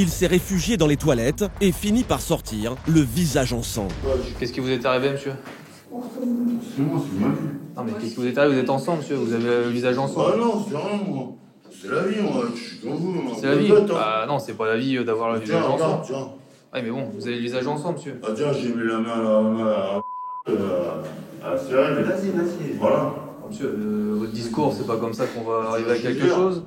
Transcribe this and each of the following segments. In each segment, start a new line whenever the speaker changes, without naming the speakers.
Il s'est réfugié dans les toilettes et finit par sortir, le visage en sang.
Qu'est-ce qui vous est arrivé, monsieur?
C'est moi, c'est ma vie.
Non, mais qu'est-ce qui vous est arrivé? Vous êtes ensemble, monsieur? Vous avez le visage en sang?
Ah non, c'est rien, moi. C'est la vie, moi. Je suis comme vous. Moi.
C'est la vie? Ah non, c'est pas la vie d'avoir le visage ensemble.
Tiens.
Ouais, mais bon, vous avez le visage ensemble, monsieur.
Ah tiens, j'ai mis la main à la serrure. Vas-y. Voilà.
Monsieur, votre discours, c'est pas comme ça qu'on va arriver à quelque chose.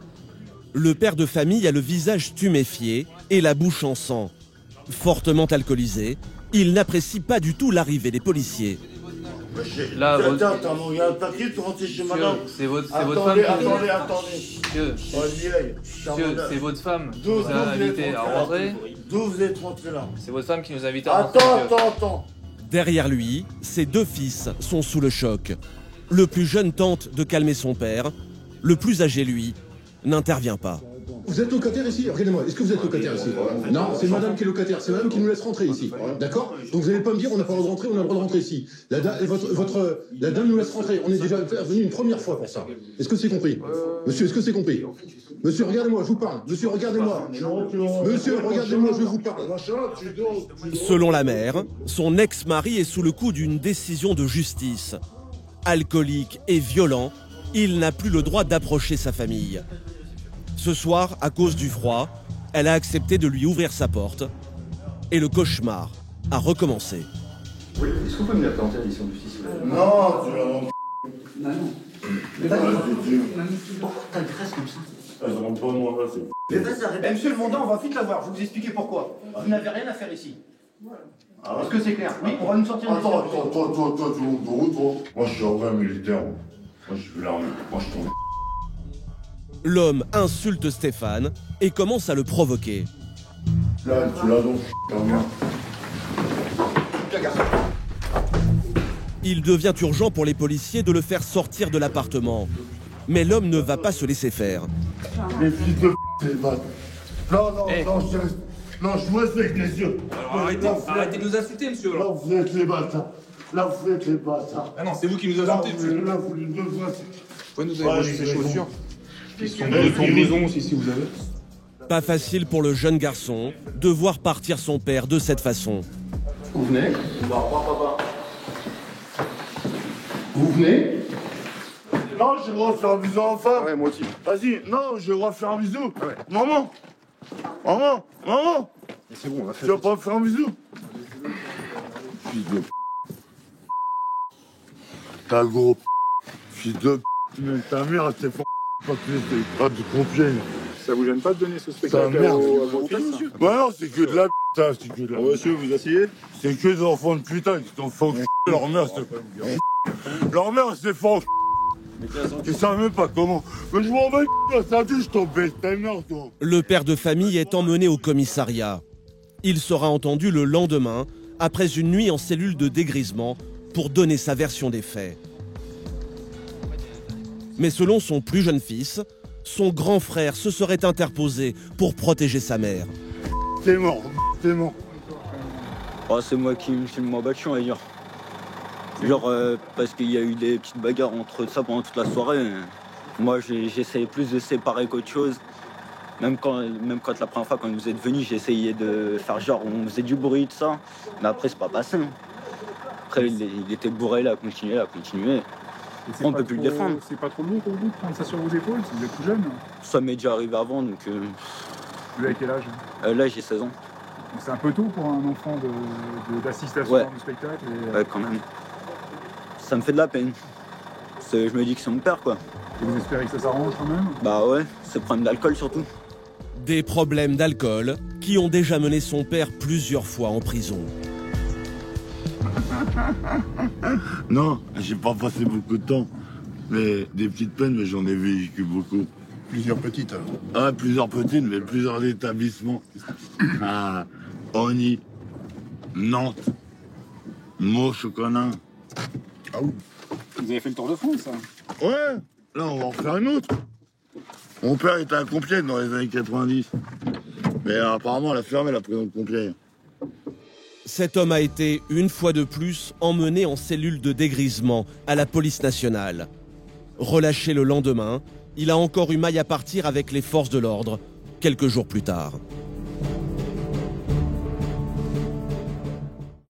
Le père de famille a le visage tuméfié et la bouche en sang. Fortement alcoolisé, il n'apprécie pas du tout l'arrivée des policiers.
Là,
attends, il y a un papier pour rentrer chez madame.
C'est votre femme
Attendez.
Monsieur, c'est votre femme qui nous a invités à rentrer.
D'où vous êtes rentré là?
C'est votre femme qui nous a invités à rentrer.
Attends.
Derrière lui, ses deux fils sont sous le choc. Le plus jeune tente de calmer son père. Le plus âgé, lui, n'intervient pas.
Vous êtes locataire ici? Regardez-moi, est-ce que vous êtes locataire ici? Non, c'est madame qui est locataire, c'est madame qui nous laisse rentrer ici. D'accord? Donc vous n'allez pas me dire on n'a pas le droit de rentrer, on a le droit de rentrer ici. La dame nous laisse rentrer, on est déjà venu une première fois pour ça. Est-ce que c'est compris? Monsieur, est-ce que c'est compris? Monsieur, regardez-moi, je vous parle. Monsieur, regardez-moi. Monsieur, regardez-moi, je vous parle.
Selon la mère, son ex-mari est sous le coup d'une décision de justice. Alcoolique et violent, il n'a plus le droit d'approcher sa famille. Ce soir, à cause du froid, elle a accepté de lui ouvrir sa porte et le cauchemar a recommencé.
Oui, est-ce que vous pouvez me la présenter à l'édition du 6?
Non, tu l'as vendu.
Non.
Mais
Pourquoi t'as une graisse comme ça?
Elles rentrent pas moi là, c'est...
Mais vas-y, arrête. Monsieur le Mondin, on va vite la voir, je vais vous expliquer pourquoi. Vous n'avez rien à faire ici. Est-ce que c'est clair? Oui, on va nous sortir de
Attends, toi, tu montes de route, toi. Moi, je suis un vrai militaire. Moi, je suis l'armée. Moi, je tombe.
L'homme insulte Stéphane et commence à le provoquer.
Là, tu l'as donc, ta mère.
Il devient urgent pour les policiers de le faire sortir de l'appartement. Mais l'homme ne va pas se laisser faire.
Les fils de c'est battent. Non, je vous respecte, les yeux.
Alors arrêtez de nous insulter, monsieur.
Là, vous êtes les bâtards.
Ah non, c'est vous qui nous insultez, monsieur.
Là, vous les deux fois.
Vous pouvez nous envoyer ces chaussures? Ils sont
brisons
aussi, si vous avez.
Pas facile pour le jeune garçon de voir partir son père de cette façon.
Vous venez? Vous venez?
Non, j'ai le droit de faire un bisou à enfin.
Ouais, moi aussi.
Vas-y, non, j'ai le droit de faire un bisou.
Ouais.
Maman.
C'est bon, on va
Tu
faire.
vas pas me faire un bisou? Fils de ta gros fils de mais ta mère elle s'est fait pas de pompier.
Ça vous gêne pas de donner ce
Ta
spectacle
mère.
à vos fils, monsieur?
Ouais non, c'est que de la ça, c'est que de la
Monsieur, vous asseyez?
c'est que des enfants de putain qui t'ont fait leur mère leur mère s'est fait ils savent même pas comment. Mais je m'en vais ça dit je t'en baisse ta mère toi.
Le père de famille est emmené au commissariat. Il sera entendu le lendemain, après une nuit en cellule de dégrisement, pour donner sa version des faits. Mais selon son plus jeune fils, son grand frère se serait interposé pour protéger sa mère.
T'es mort.
Oh, c'est moi qui m'a battu, on va dire. Genre, parce qu'il y a eu des petites bagarres entre ça pendant toute la soirée. Moi, j'essayais plus de séparer qu'autre chose. Même quand la première fois, quand vous êtes venus, j'essayais de faire genre, on faisait du bruit, tout ça. Mais après, c'est pas passé. Après, il était bourré, il a continué. On ne peut plus le défendre.
C'est pas trop lourd pour vous de prendre ça sur vos épaules si vous êtes tout jeune?
Ça m'est déjà arrivé avant, donc...
Vous avez quel âge?
Là, j'ai 16 ans.
Donc c'est un peu tôt pour un enfant d'assister à ce genre de spectacle.
Ouais, quand même. Ça me fait de la peine. Je me dis que c'est mon père, quoi.
Et vous espérez que ça s'arrange quand même?
Bah ouais, c'est le problème d'alcool surtout.
Des problèmes d'alcool qui ont déjà mené son père plusieurs fois en prison.
Non, j'ai pas passé beaucoup de temps. Mais des petites peines, mais j'en ai vécu beaucoup.
Plusieurs petites.
Ah, plusieurs petites, mais plusieurs établissements. Ah, Oni, Nantes, Meaux-Choconin.
Ah oui.
Vous avez fait le tour de France, ça?
Ouais, là on va en faire une autre. Mon père était à Compiègne dans les années 90. Mais apparemment, elle a fermé la prison de Compiègne.
Cet homme a été, une fois de plus, emmené en cellule de dégrisement à la police nationale. Relâché le lendemain, il a encore eu maille à partir avec les forces de l'ordre, quelques jours plus tard.